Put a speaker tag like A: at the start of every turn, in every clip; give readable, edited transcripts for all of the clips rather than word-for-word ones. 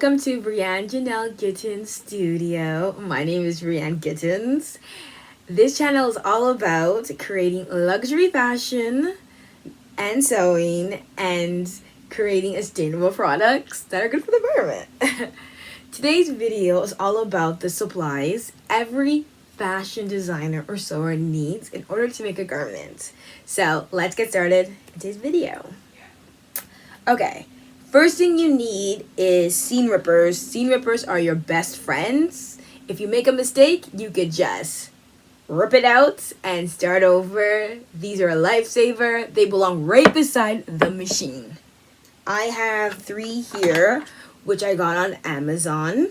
A: Welcome to Brianne Janelle Gittins Studio. My name is Brianne Gittins. This channel is all about creating luxury fashion and sewing and creating sustainable products that are good for the environment. Today's video is all about the supplies every fashion designer or sewer needs in order to make a garment. So let's get started in today's video. Okay. First thing you need is seam rippers. Seam rippers are your best friends. If you make a mistake, you could just rip it out and start over. These are a lifesaver. They belong right beside the machine. I have 3 here, which I got on Amazon.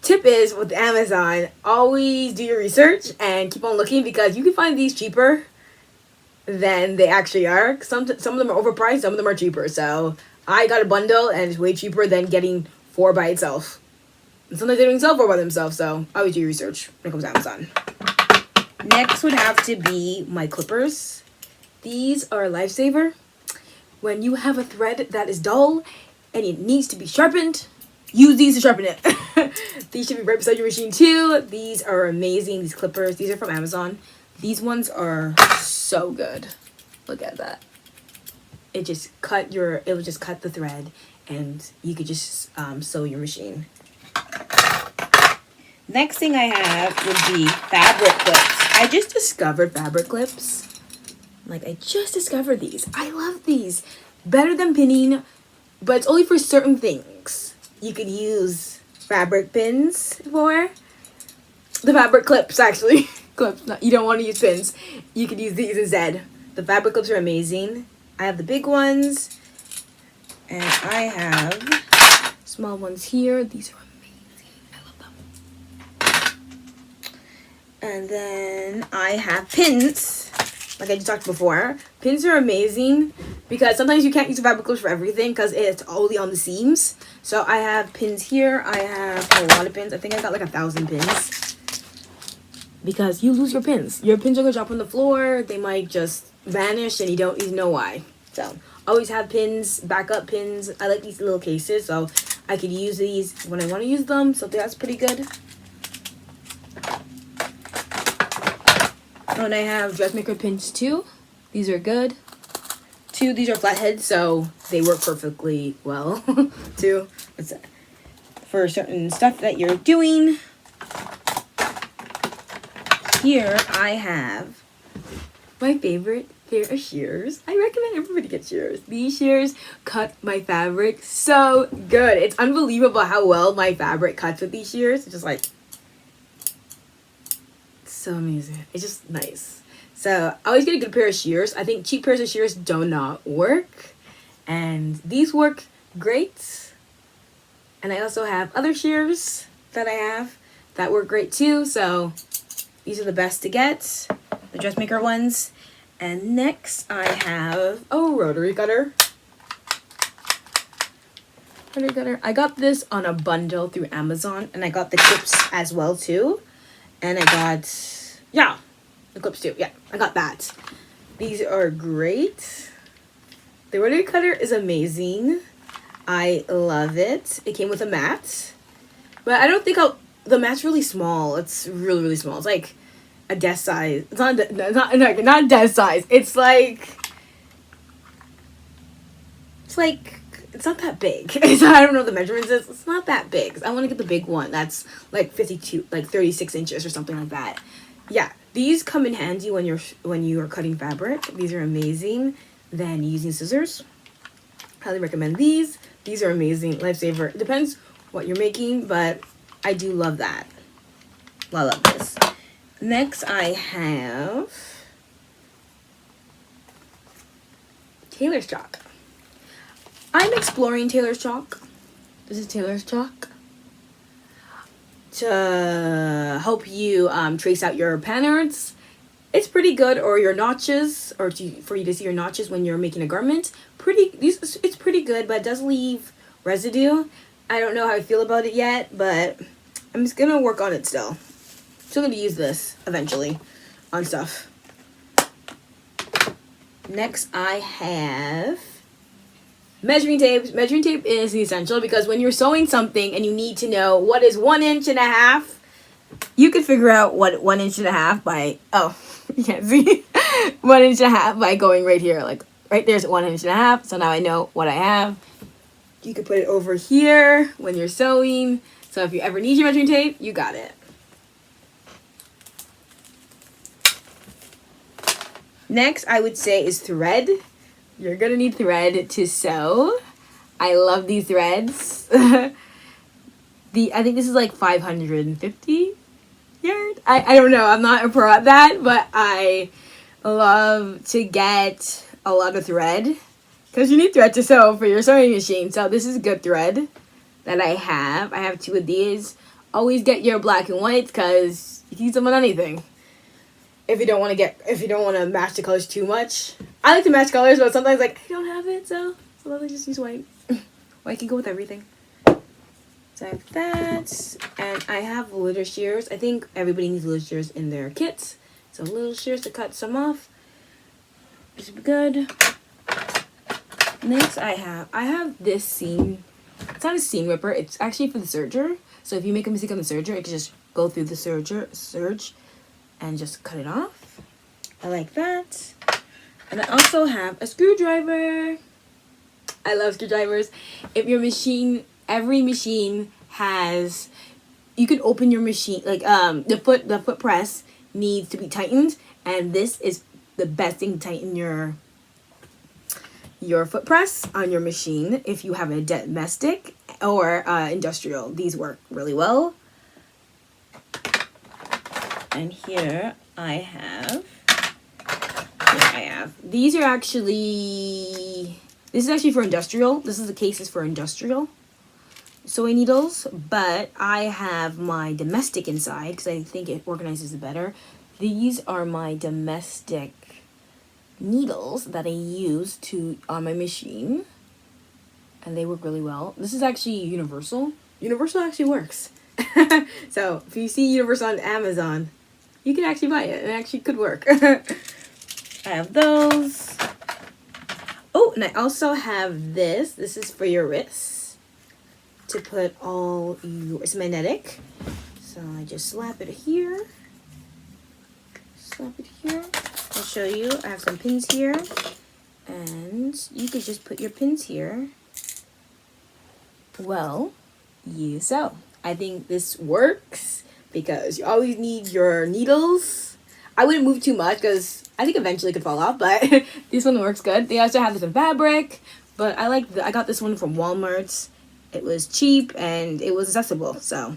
A: Tip is with Amazon, always do your research and keep on looking because you can find these cheaper than they actually are. Some of them are overpriced, some of them are cheaper. So I got a bundle and it's way cheaper than getting 4 by itself. And sometimes they don't sell 4 by themselves, so I always do research when it comes to Amazon. Next would have to be my clippers. These are a lifesaver. When you have a thread that is dull and it needs to be sharpened, use these to sharpen it. These should be right beside your machine too. These are amazing, these clippers. These are from Amazon. These ones are so good. Look at that. It will just cut the thread and you could just sew your machine. Next thing I have would be fabric clips. I just discovered fabric clips. I just discovered these. I love these. Better than pinning, but it's only for certain things. You could use fabric pins for the fabric clips, actually. Clips. You don't want to use pins. You could use these instead. The fabric clips are amazing. I have the big ones. And I have small ones here. These are amazing. I love them. And then I have pins. Like I just talked before. Pins are amazing because sometimes you can't use fabric clips for everything because it's only on the seams. So I have pins here. I have a lot of pins. I think I got like 1,000 pins. Because you lose your pins. Your pins are going to drop on the floor. They might just vanish and you don't even know why. So always have pins, backup pins. I like these little cases so I could use these when I want to use them. So that's pretty good. And I have dressmaker pins too. These are good. These are flatheads so they work perfectly well too. It's for certain stuff that you're doing. Here I have my favorite pair of shears. I recommend everybody get shears. These shears cut my fabric so good. It's unbelievable how well my fabric cuts with these shears. It's just like so amazing. It's just nice. So I always get a good pair of shears. I think cheap pairs of shears do not work. And these work great. And I also have other shears that I have that work great too. So these are the best to get, the dressmaker ones. And next I have a rotary cutter. I got this on a bundle through Amazon and I got the clips as well too. And I got, the clips too. Yeah, I got that. These are great. The rotary cutter is amazing. I love it. It came with a mat. But I don't think the mat's really small. It's really, really small. It's like a desk size. It's not desk size. It's not that big. I don't know the measurements. It's not that big. I want to get the big one. That's like 36 inches or something like that. Yeah, these come in handy when you are cutting fabric. These are amazing. Then using scissors. Highly recommend these. These are amazing. Lifesaver. It depends what you're making, but I do love that. I love this. Next, I have tailor's chalk. I'm exploring tailor's chalk. This is tailor's chalk to help you trace out your patterns. It's pretty good, or your notches, or for you to see your notches when you're making a garment. It's pretty good, but it does leave residue. I don't know how I feel about it yet, but I'm just gonna work on it still. Still gonna use this eventually on stuff. Next I have Measuring tape. Measuring tape is essential because when you're sewing something and you need to know what is 1.5 inches, you could figure out what 1.5 inches by, oh, you can't see, 1.5 inches by going right here. Like, right there's 1.5 inches. So now I know what I have. You could put it over here when you're sewing. So if you ever need your measuring tape, you got it. Next, I would say is thread. You're gonna need thread to sew. I love these threads. I think this is like 550 yard. I don't know. I'm not a pro at that, but I love to get a lot of thread because you need thread to sew for your sewing machine. So this is good thread that I have. I have 2 of these. Always get your black and whites because you can use them on anything. If you don't want to match the colors too much. I like to match colors, but sometimes like I don't have it, so I just use white. White can go with everything. So I have that, and I have little shears. I think everybody needs little shears in their kits. So little shears to cut some off. This would be good. Next, I have this seam. It's not a seam ripper. It's actually for the serger. So if you make a mistake on the serger, it can just go through the serge and just cut it off. I like that. And I also have a screwdriver. I love screwdrivers. If your machine, every machine has, you can open your machine, like the foot press needs to be tightened, and this is the best thing to tighten your foot press on your machine. If you have a domestic or industrial, these work really well. And here I have, these are actually, this is actually for industrial. This is the cases for industrial sewing needles, but I have my domestic inside because I think it organizes it better. These are my domestic needles that I use on my machine, and they work really well. This is actually universal. Universal actually works. So if you see universal on Amazon, you can actually buy it. It actually could work. I have those. Oh, and I also have this. This is for your wrists to put all your, it's magnetic. So I just slap it here. Slap it here. I'll show you. I have some pins here. And you could just put your pins here. Well, you sew. I think this works because you always need your needles. I wouldn't move too much because I think eventually it could fall off, but this one works good. They also have this in fabric, but I got this one from Walmart. It was cheap and it was accessible. So,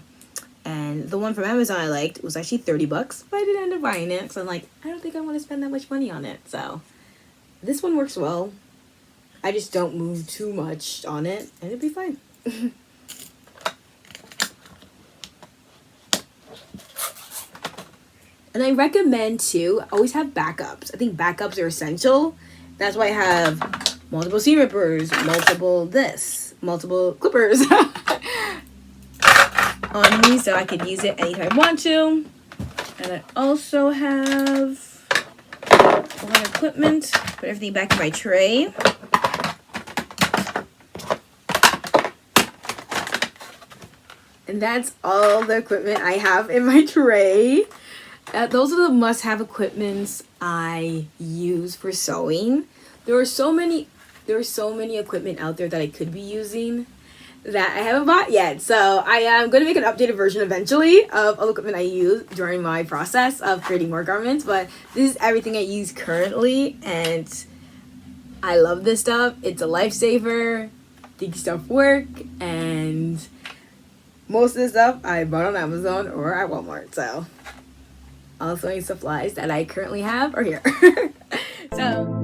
A: and the one from Amazon I liked was actually $30, but I didn't end up buying it because I'm like, I don't think I want to spend that much money on it. So this one works well. I just don't move too much on it and it'd be fine. And I recommend to always have backups. I think backups are essential. That's why I have multiple seam rippers, multiple clippers on me so I could use it anytime I want to. And I also have a lot of equipment. Put everything back in my tray. And that's all the equipment I have in my tray. Those are the must-have equipments I use for sewing. There are so many equipment out there that I could be using that I haven't bought yet. So I am going to make an updated version eventually of all the equipment I use during my process of creating more garments. But this is everything I use currently, and I love this stuff. It's a lifesaver. These stuff work, and most of the stuff I bought on Amazon or at Walmart. So all sewing supplies that I currently have are here. So